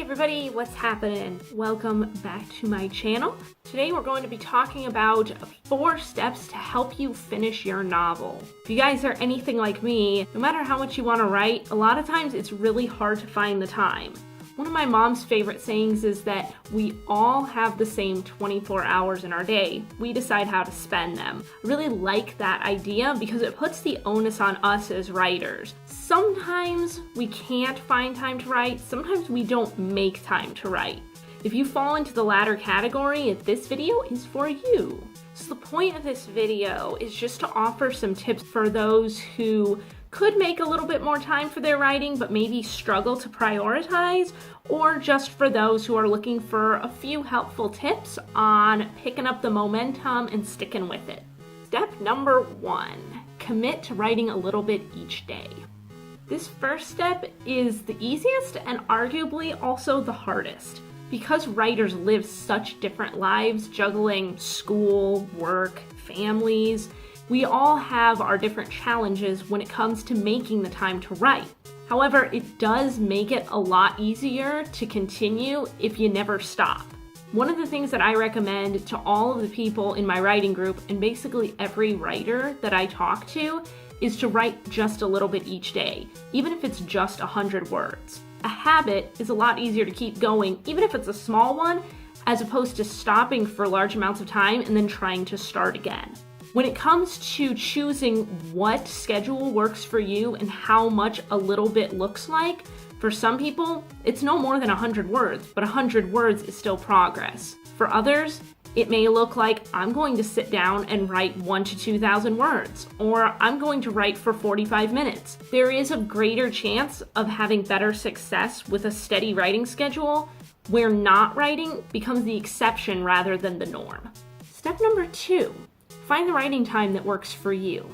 everybody, what's happening? Welcome back to my channel. Today we're going to be talking about 4 steps to help you finish your novel. If you guys are anything like me, no matter how much you want to write, a lot of times it's really hard to find the time. One of my mom's favorite sayings is that we all have the same 24 hours in our day. We decide how to spend them. I really like that idea because it puts the onus on us as writers. Sometimes we can't find time to write, sometimes we don't make time to write. If you fall into the latter category, this video is for you. So the point of this video is just to offer some tips for those who could make a little bit more time for their writing but maybe struggle to prioritize, or just for those who are looking for a few helpful tips on picking up the momentum and sticking with it. Step number 1, commit to writing a little bit each day. This first step is the easiest and arguably also the hardest. Because writers live such different lives, juggling school, work, families, we all have our different challenges when it comes to making the time to write. However, it does make it a lot easier to continue if you never stop. One of the things that I recommend to all of the people in my writing group, and basically every writer that I talk to, is to write just a little bit each day, even if it's just 100 words. A habit is a lot easier to keep going, even if it's a small one, as opposed to stopping for large amounts of time and then trying to start again. When it comes to choosing what schedule works for you and how much a little bit looks like, for some people, it's no more than 100 words, but 100 words is still progress. For others, it may look like I'm going to sit down and write 1,000 to 2,000 words, or I'm going to write for 45 minutes. There is a greater chance of having better success with a steady writing schedule where not writing becomes the exception rather than the norm. Step number 2, find the writing time that works for you.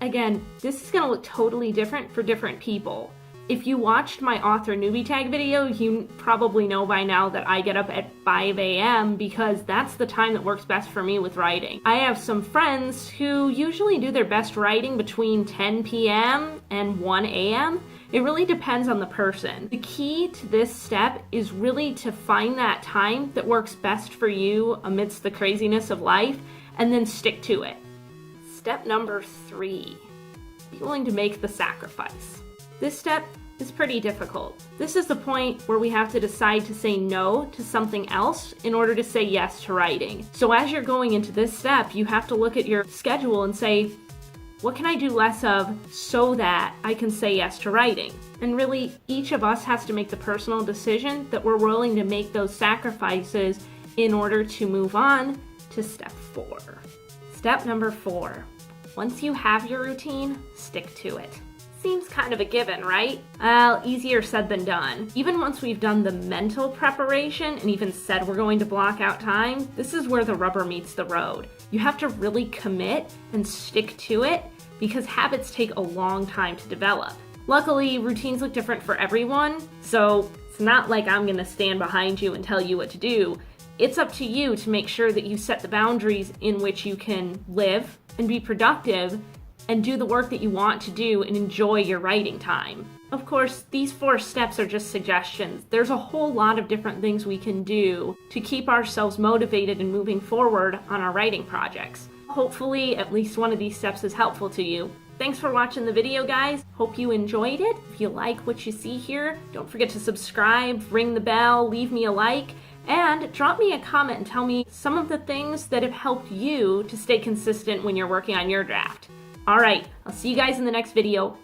Again, this is going to look totally different for different people. If you watched my author newbie tag video, you probably know by now that I get up at 5 a.m. because that's the time that works best for me with writing. I have some friends who usually do their best writing between 10 p.m. and 1 a.m. It really depends on the person. The key to this step is really to find that time that works best for you amidst the craziness of life, and then stick to it. Step number 3, be willing to make the sacrifice. This step is pretty difficult. This is the point where we have to decide to say no to something else in order to say yes to writing. So as you're going into this step, you have to look at your schedule and say, what can I do less of so that I can say yes to writing? And really, each of us has to make the personal decision that we're willing to make those sacrifices in order to move on to step 4. Step number 4, once you have your routine, stick to it. Seems kind of a given, right? Well, easier said than done. Even once we've done the mental preparation and even said we're going to block out time, this is where the rubber meets the road. You have to really commit and stick to it because habits take a long time to develop. Luckily, routines look different for everyone, so it's not like I'm gonna stand behind you and tell you what to do. It's up to you to make sure that you set the boundaries in which you can live and be productive and do the work that you want to do and enjoy your writing time. Of course, these 4 steps are just suggestions. There's a whole lot of different things we can do to keep ourselves motivated and moving forward on our writing projects. Hopefully, at least one of these steps is helpful to you. Thanks for watching the video, guys. Hope you enjoyed it. If you like what you see here, don't forget to subscribe, ring the bell, leave me a like, and drop me a comment and tell me some of the things that have helped you to stay consistent when you're working on your draft. All right, I'll see you guys in the next video.